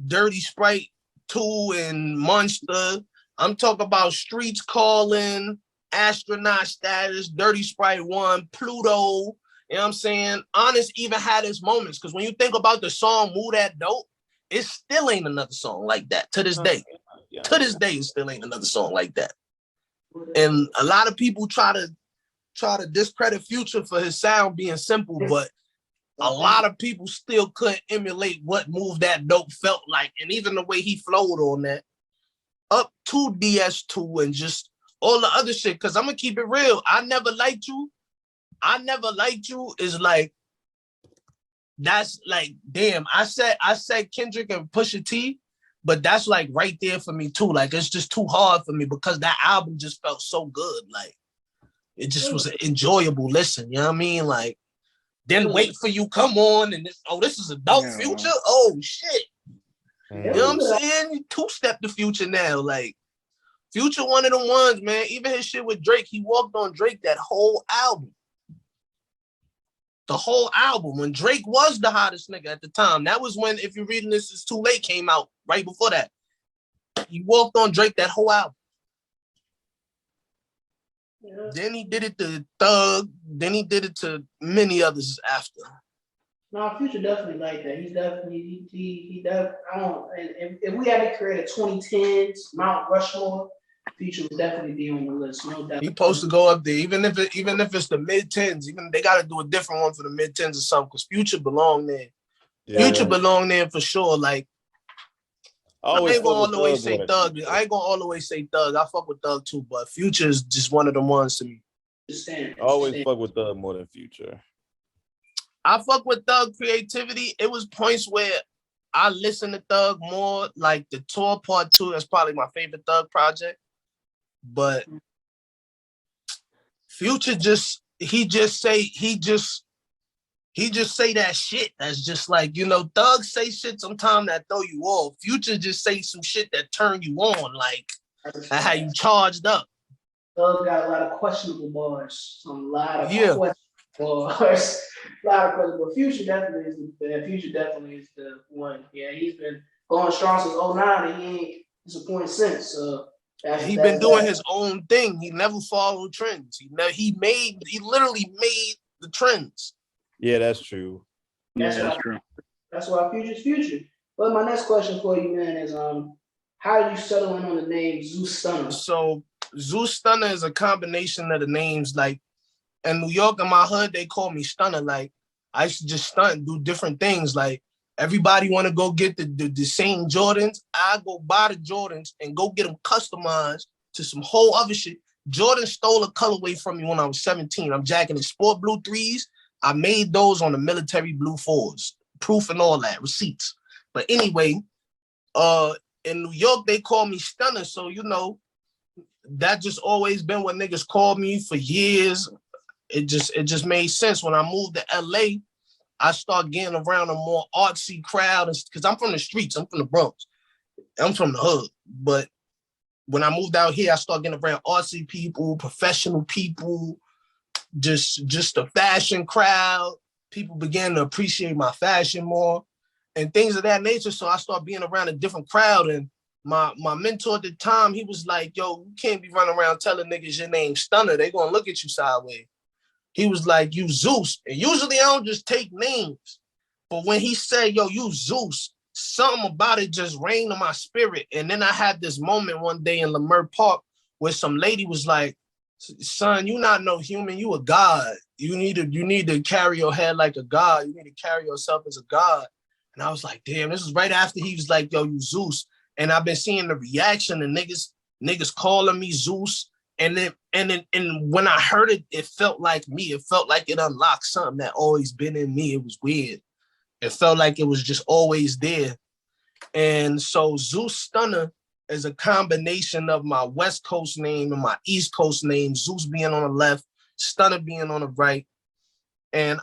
Dirty Sprite 2 and Monster. I'm talking about Streets Calling, Astronaut Status, Dirty Sprite 1, Pluto. You know what I'm saying? Honest even had his moments because when you think about the song Move That Dope, it still ain't another song like that to this day. To this day, it still ain't another song like that. And a lot of people try to discredit Future for his sound being simple, but a lot of people still couldn't emulate what Move That Dope felt like. And even the way he flowed on that up to DS2 and just all the other shit. Cause I'm gonna keep it real. I Never Liked You is like, that's like, damn, I said Kendrick and Pusha T, but that's like right there for me too. Like, it's just too hard for me because that album just felt so good. Like, it just was an enjoyable listen. You know what I mean? Like, Then Wait For You come on and this is adult Future? Oh, shit. You know what I'm saying? Two-step the Future now. Like, Future one of them ones, man. Even his shit with Drake, he walked on Drake that whole album. The whole album, when Drake was the hottest nigga at the time. That was when, if you're reading this, It's Too Late came out right before that. He walked on Drake that whole album. Yeah. Then he did it to Thug. Then he did it to many others after. No, Future definitely like that. He's definitely, I don't, if we had to create a 2010s Mount Rushmore, Future would definitely be on the list, no doubt. He supposed to go up there, even if it's the mid-10s. Even they got to do a different one for the mid-10s or something, because Future belong there. Yeah. Future belong there for sure. Like, I ain't gonna all the way say Thug. I ain't gonna all the way say Thug. I fuck with Thug too, but Future is just one of them ones to me. I always fuck with Thug more than Future. I fuck with Thug creativity. It was points where I listened to Thug more, like the Tour Part 2. That's probably my favorite Thug project. But Future he just he just say that shit that's just like, you know, thugs say shit sometimes that throw you off. Future just say some shit that turn you on, like how you charged up. Thug got a lot of questionable bars. A lot of questionable bars. A lot of questionable. Future definitely is the one. Yeah, he's been going strong since 09 and he ain't disappointed since. So he's been doing his own thing. He never followed trends. He literally made the trends. Yeah, that's true. That's true. That's why Future's Future. But my next question for you, man, is how did you settle in on the name Zeus Stunna? So Zeus Stunna is a combination of the names. Like in New York, in my hood, they call me Stunner. Like I used to just stunt and do different things. Like everybody want to go get the same Jordans. I go buy the Jordans and go get them customized to some whole other shit. Jordan stole a colorway from me when I was 17. I'm jacking the sport blue 3s. I made those on the military blue 4s. Proof and all that, receipts. But anyway, in New York, they call me Stunner. So, you know, that just always been what niggas called me for years. It just made sense. When I moved to LA, I started getting around a more artsy crowd because I'm from the streets. I'm from the Bronx. I'm from the hood. But when I moved out here, I started getting around artsy people, professional people, just the fashion crowd. People began to appreciate my fashion more and things of that nature. So I started being around a different crowd. And my mentor at the time, he was like, yo, you can't be running around telling niggas your name's Stunner. They gonna look at you sideways. He was like, you Zeus. And usually I don't just take names. But when he said, yo, you Zeus, something about it just rained on my spirit. And then I had this moment one day in Leimert Park where some lady was like, son, you not no human, you a god. You need to carry your head like a god. You need to carry yourself as a god. And I was like, damn, this was right after he was like, yo, you Zeus. And I've been seeing the reaction and niggas calling me Zeus. And when I heard it, it felt like me. It felt like it unlocked something that always been in me. It was weird. It felt like it was just always there. And so Zeus Stunna is a combination of my West Coast name and my East Coast name, Zeus being on the left, Stunna being on the right. And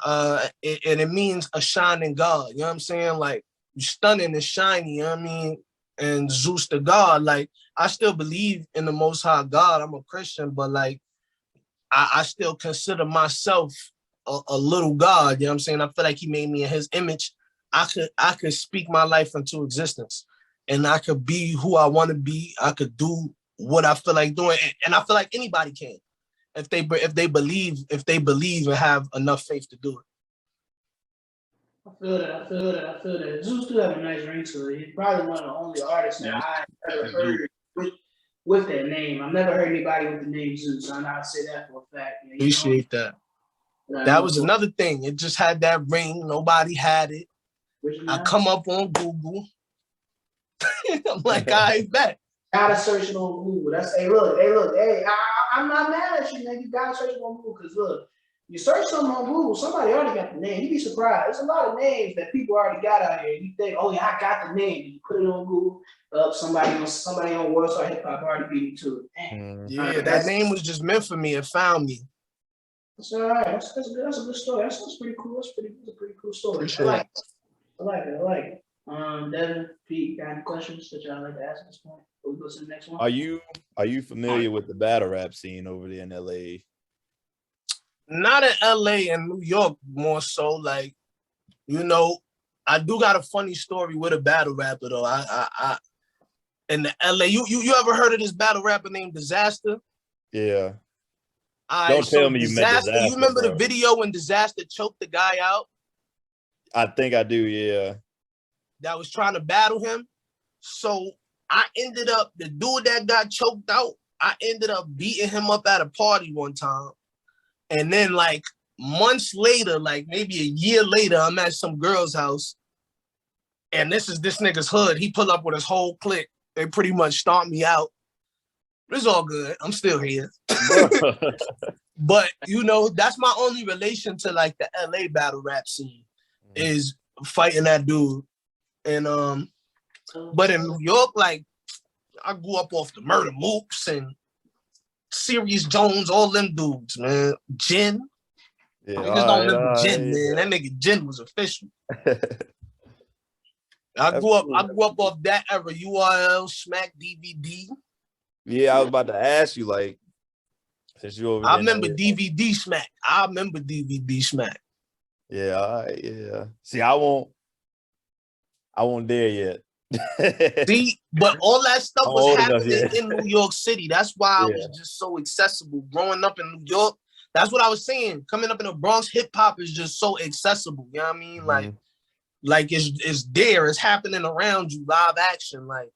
it means a shining God. You know what I'm saying? Like, you stunning and shiny, you know what I mean? And Zeus the God, like, I still believe in the Most High God. I'm a Christian, but like, I still consider myself a little God. You know what I'm saying? I feel like he made me in his image. I could speak my life into existence, and I could be who I want to be. I could do what I feel like doing, and I feel like anybody can, if they believe and have enough faith to do it. I feel that. Zeus do have a nice ring to it. He's probably one of the only artists that I ever heard with that name. I've never heard anybody with the name Zeus. I know I say that for a fact. Appreciate that. That was another thing. It just had that ring. Nobody had it. I come up on Google. I'm like, I bet. Gotta search it on Google. That's hey, I'm not mad at you, man. You gotta search it on Google because look, you search something on Google, somebody already got the name. You'd be surprised. There's a lot of names that people already got out here. You think, oh yeah, I got the name. You put it on Google. Somebody on World Star Hip Hop already beat me to it. Yeah, that name was just meant for me. It found me. That's all right. That's a good story. That's pretty cool. That's a pretty cool story. I like it. Devin, Pete, got any questions that y'all like to ask at this point? We'll go to the next one. Are you familiar with the battle rap scene over there in LA? Not in LA and New York, more so. Like, you know, I do got a funny story with a battle rapper though. I in the LA, you ever heard of this battle rapper named Disaster? Yeah. Don't tell me you met Disaster. You remember the video when Disaster choked the guy out? I think I do, yeah. That was trying to battle him. So I ended up, the dude that got choked out, I ended up beating him up at a party one time. And then like months later, like maybe a year later, I'm at some girl's house. And this is this nigga's hood. He pulled up with his whole clique. They pretty much stomped me out. It's all good. I'm still here. But, you know, that's my only relation to like the LA battle rap scene is fighting that dude. And but in New York, like I grew up off the Murder Mooks and Serious Jones, all them dudes, man. Jen, Yeah, Niggas don't remember all Jin, right, man. That nigga Jin was official. yeah. I That's grew up cool. off that era. URL, Smack DVD. Yeah, I was about to ask you, like, since you over I there in remember LA. DVD Smack. I remember DVD Smack. Yeah, all right, yeah. See, I won't dare yet. See, but all that stuff I'm was old enough happening yet. in New York City. That's why I was Yeah. just so accessible. Growing up in New York, that's what I was saying. Coming up in the Bronx, hip hop is just so accessible. You know what I mean? Mhm. Like it's there. It's happening around you, live action. Like,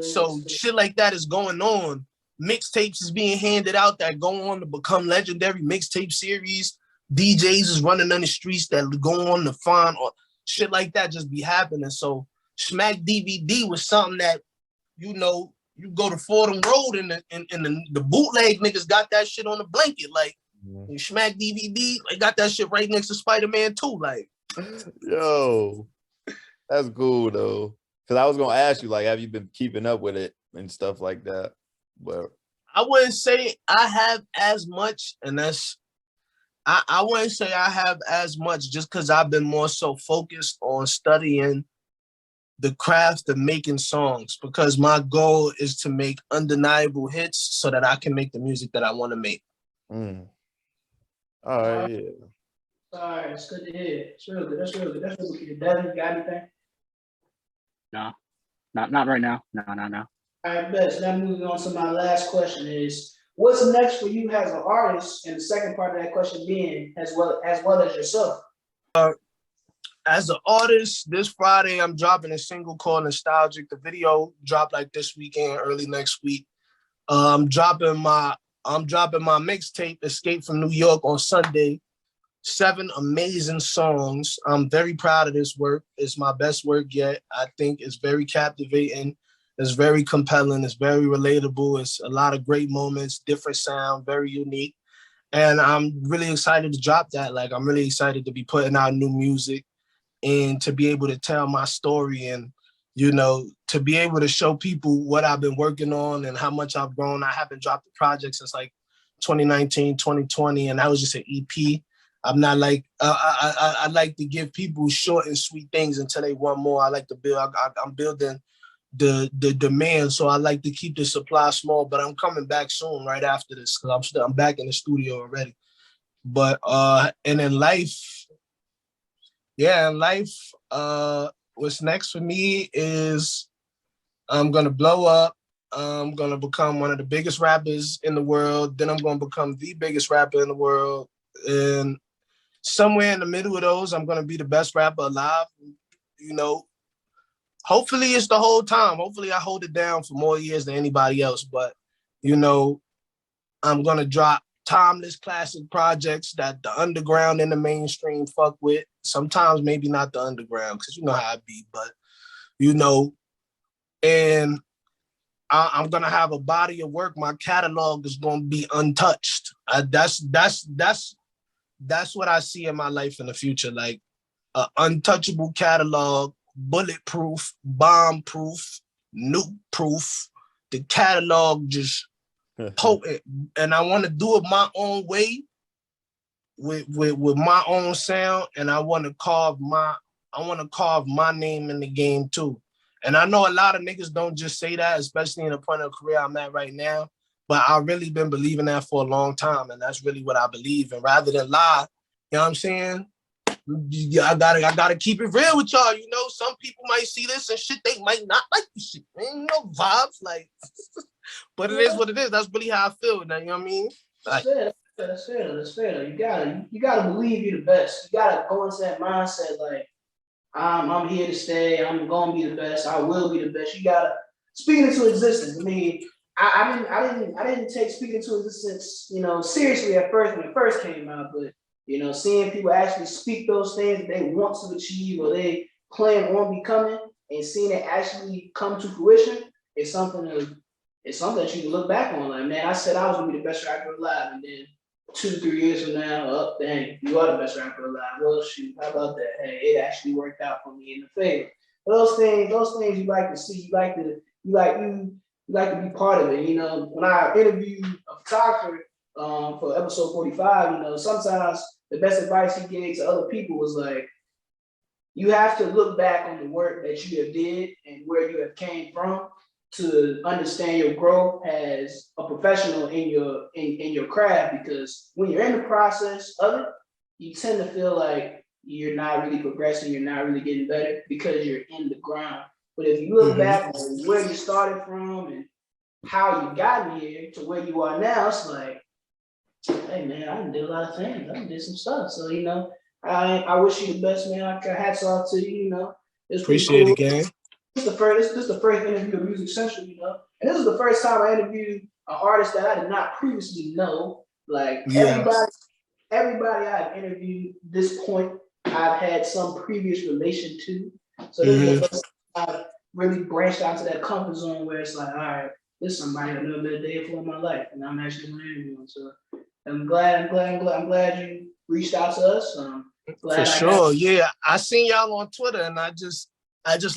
so shit like that is going on. Mixtapes is being handed out that go on to become legendary. Mixtape series. DJs is running on the streets that go on to find or shit like that just be happening. So Smack DVD was something that, you know, you go to Fordham Road and the bootleg niggas got that shit on the blanket. Like, you Smack DVD, they got that shit right next to Spider-Man 2. Like, Yo, that's cool though. Cause I was gonna ask you, like, have you been keeping up with it and stuff like that? But I wouldn't say I have as much, and I wouldn't say I have as much just because I've been more so focused on studying the craft of making songs, because my goal is to make undeniable hits so that I can make the music that I want to make. all right, yeah. All right, it's good to hear. It's real good. That's real good. That's real good. Devin, you got anything? No, not right now. No. All right, best. Now moving on to my last question is, what's next for you as an artist? And the second part of that question being, as well as yourself. As an artist, this Friday I'm dropping a single called Nostalgic. The video dropped like this weekend, early next week. I'm dropping my mixtape, Escape from New York, on Sunday. 7 amazing songs. I'm very proud of this work. It's my best work yet. I think it's very captivating. It's very compelling. It's very relatable. It's a lot of great moments, different sound, very unique. And I'm really excited to drop that. Like, I'm really excited to be putting out new music and to be able to tell my story, and, you know, to be able to show people what I've been working on and how much I've grown. I haven't dropped a project since like 2019, 2020, and that was just an EP. I'm not like, I like to give people short and sweet things until they want more. I like to build, I'm building the demand. So I like to keep the supply small, but I'm coming back soon right after this, because I'm back in the studio already. But, and in life, what's next for me is I'm gonna blow up. I'm gonna become one of the biggest rappers in the world. Then I'm gonna become the biggest rapper in the world. And somewhere in the middle of those, I'm gonna be the best rapper alive. You know, hopefully it's the whole time. Hopefully I hold it down for more years than anybody else. But, you know, I'm gonna drop timeless classic projects that the underground and the mainstream fuck with. Sometimes maybe not the underground, because you know how it be, but, you know, and I'm gonna have a body of work. My catalog is gonna be untouched. That's what I see in my life in the future, like an untouchable catalog, bulletproof, bomb-proof, nuke-proof. The catalog just potent, and I want to do it my own way, with my own sound, and I want to carve my name in the game too. And I know a lot of niggas don't just say that, especially in the point of career I'm at right now. But I've really been believing that for a long time, and that's really what I believe. And rather than lie, you know what I'm saying? I gotta keep it real with y'all. You know, some people might see this and shit, they might not like the shit. Ain't no vibes, like, but it is what it is. That's really how I feel. Now, you know what I mean? Like, That's fair. You gotta believe you're the best. You gotta go into that mindset like, I'm here to stay. I'm gonna be the best. I will be the best. You gotta speak it into existence. I mean, I didn't take speaking into existence, you know, seriously at first when it first came out, but, you know, seeing people actually speak those things that they want to achieve or they plan on becoming, and seeing it actually come to fruition is something that you can look back on. Like, man, I said I was gonna be the best rapper alive, and then 2-3 years from now, oh dang, you are the best rapper alive. Well, shoot, how about that? Hey, it actually worked out for me in the favor. Those things you like to see. You like to be part of it. You know, when I interviewed a photographer for episode 45, you know, sometimes the best advice he gave to other people was like, you have to look back on the work that you have did and where you have came from to understand your growth as a professional in your craft. Because when you're in the process of it, you tend to feel like you're not really progressing, you're not really getting better because you're in the grind. But if you look back on where you started from and how you got here to where you are now, it's like, hey man, I done did a lot of things. I done did some stuff. So, you know, I wish you the best, man. Hats off to you, you know. It's Appreciate cool. it, gang. This is the first interview of Music Central, you know. And this is the first time I interviewed an artist that I did not previously know. Like everybody I've interviewed this point, I've had some previous relation to. So this is the first time I've really branched out to that comfort zone where it's like, all right, this is somebody I've never been a day for in my life, and I'm actually going to interview him. So I'm glad you reached out to us. For sure, yeah. I seen y'all on Twitter, and I just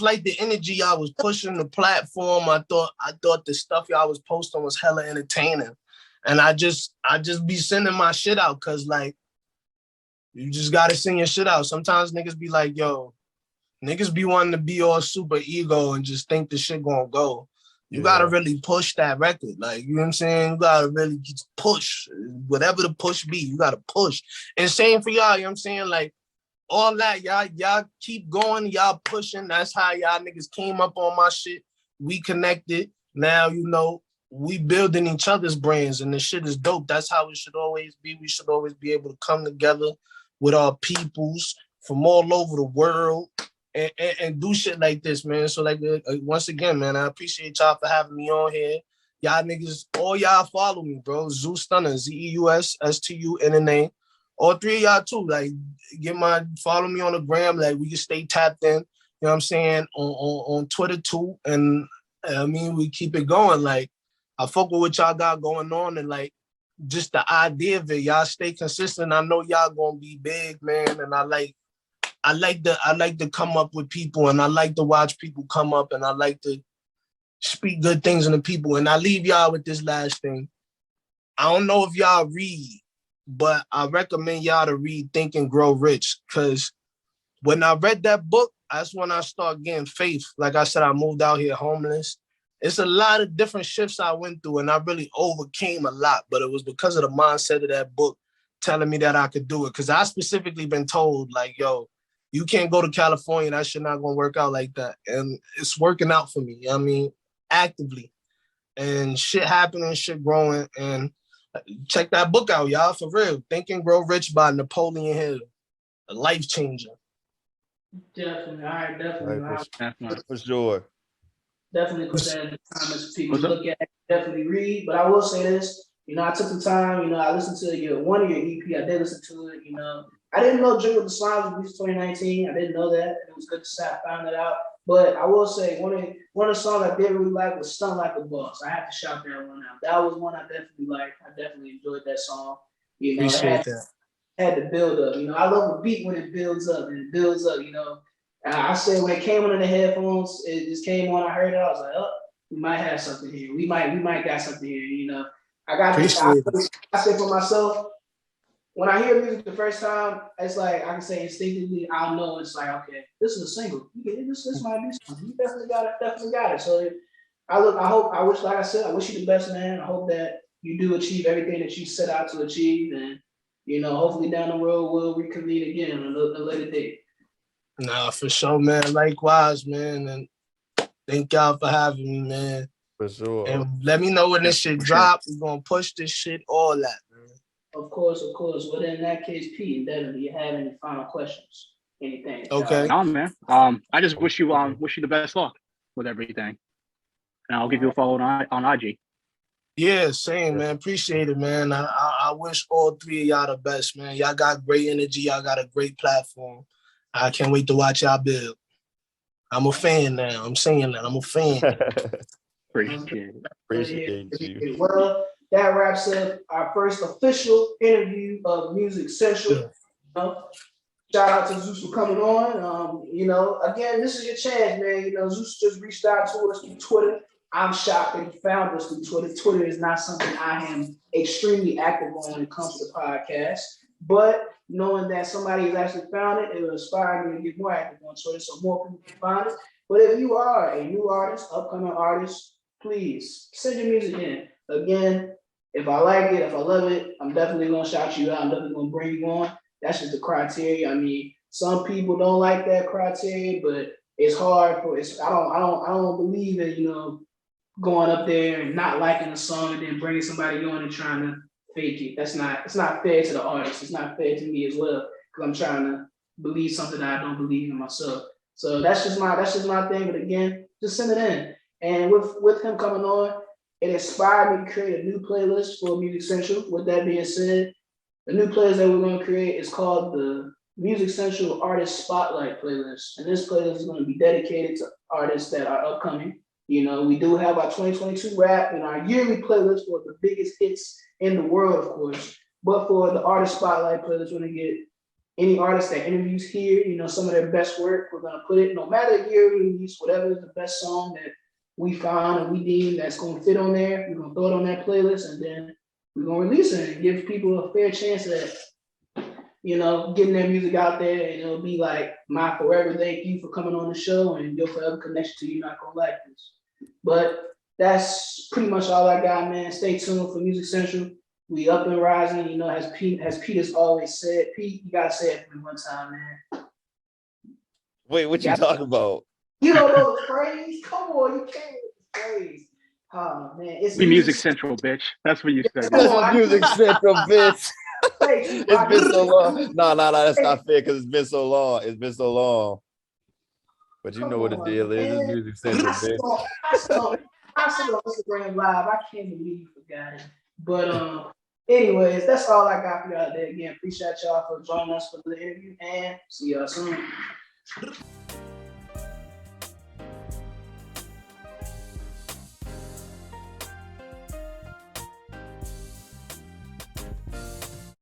like the energy y'all was pushing, the platform. I thought the stuff y'all was posting was hella entertaining, and I just be sending my shit out because like you just gotta send your shit out. Sometimes niggas be like, yo, niggas be wanting to be all super ego and just think the shit gonna go. You gotta really push that record. Like, you know what I'm saying? You gotta really push. Whatever the push be, you gotta push. And same for y'all, you know what I'm saying? Like, all that, y'all keep going, y'all pushing. That's how y'all niggas came up on my shit. We connected. Now, you know, we building each other's brands, and the shit is dope. That's how it should always be. We should always be able to come together with our peoples from all over the world and do shit like this, man. So like, once again, man, I appreciate y'all for having me on here. Y'all niggas, all y'all follow me, bro. Zeus Stunna, ZeusStunna. All three of y'all too. Like, follow me on the gram. Like, we can stay tapped in. You know what I'm saying? On Twitter too. And I mean, we keep it going. Like, I fuck with what y'all got going on, and like, just the idea of it. Y'all stay consistent. I know y'all gonna be big, man. And I like to come up with people, and I like to watch people come up, and I like to speak good things into people. And I leave y'all with this last thing. I don't know if y'all read, but I recommend y'all to read Think and Grow Rich, because when I read that book, that's when I start getting faith. Like I said, I moved out here homeless. It's a lot of different shifts I went through, and I really overcame a lot, but it was because of the mindset of that book telling me that I could do it. Because I specifically been told, like, yo, you can't go to California. That shit not gonna work out like that. And it's working out for me. I mean, actively. And shit happening, shit growing. And check that book out, y'all, for real. Think and Grow Rich by Napoleon Hill. A life changer. Definitely. All right, definitely. For sure. Definitely put that in the comments for people to look at, definitely read. But I will say this, you know, I took the time, you know, I listened to one of your EP, I did listen to it, you know. I didn't know Drink with the Slimes was released 2019. I didn't know that. It was good to say I found that out. But I will say one of the songs I did really like was Stunned Like a Boss. I have to shout that one out. That was one I definitely liked. I definitely enjoyed that song. You know, Appreciate had the build up. You know, I love a beat when it builds up, and it builds up, you know. I said when it came on in the headphones, it just came on. I heard it. I was like, oh, we might have something here. We might got something here. You know, I said for myself, when I hear music the first time, it's like I can say instinctively, I'll know it's like, okay, this is a single. This might be something. You definitely got it. So I wish, like I said, I wish you the best, man. I hope that you do achieve everything that you set out to achieve, and you know, hopefully down the road we'll reconvene again on a later date. Nah, for sure, man. Likewise, man. And thank y'all for having me, man. For sure. And let me know when this shit drop. We're gonna push this shit, all that, man. Of course. Well, then in that case, Pete and Devin, do you have any final questions? Anything? Okay. No, man. I just wish you the best luck with everything. And I'll give you a follow on IG. Yeah, same, man. Appreciate it, man. I wish all three of y'all the best, man. Y'all got great energy. Y'all got a great platform. I can't wait to watch y'all build. I'm a fan now. I'm saying that. I'm a fan. Appreciate you. Well, that wraps up our first official interview of Music Central. Sure. You know, shout out to Zeus for coming on. You know, again, this is your chance, man. You know, Zeus just reached out to us through Twitter. I'm shocked that he found us through Twitter. Twitter is not something I am extremely active on when it comes to podcasts. But knowing that somebody has actually found it, it will inspire me to get more active on Twitter so more people can find it. But if you are a new artist, upcoming artist, please send your music in. Again, if I like it, if I love it, I'm definitely gonna shout you out. I'm definitely gonna bring you on. That's just the criteria. I mean, some people don't like that criteria, but it's hard for it's. I don't believe in going up there and not liking a song and then bringing somebody on and trying to fake it. It's not fair to the artist. It's not fair to me as well because I'm trying to believe something that I don't believe in myself. So that's just my thing. But again, just send it in. And with him coming on, it inspired me to create a new playlist for Music Central. With that being said, the new playlist that we're going to create is called the Music Central Artist Spotlight playlist. And this playlist is going to be dedicated to artists that are upcoming. We do have our 2022 rap and our yearly playlist for the biggest hits in the world, of course. But for the Artist Spotlight playlist, we're going to get any artist that interviews here, some of their best work. We're going to put it, no matter the year release, whatever is the best song that we found and we deem that's going to fit on there, we're going to throw it on that playlist, and then we're going to release it and give people a fair chance at getting their music out there, and it'll be like my forever thank you for coming on the show and your forever connection to You Not Gonna Like This. But that's pretty much all I got, man. Stay tuned for Music Central. We up and rising, as Peter's always said. Pete, you gotta say it for me one time, man. Wait, what you talking about? You don't know the phrase? Come on, you can't with the phrase. Oh man, it's Music Central, bitch. That's what you said. Music Central, bitch. It's been so long. No, that's not fair because it's been so long. It's been so long. But you know what the deal is. It's Music Central, bitch. I said on Instagram Live. I can't believe you forgot it. But anyways, that's all I got for y'all today. Again, appreciate y'all for joining us for the interview and see y'all soon.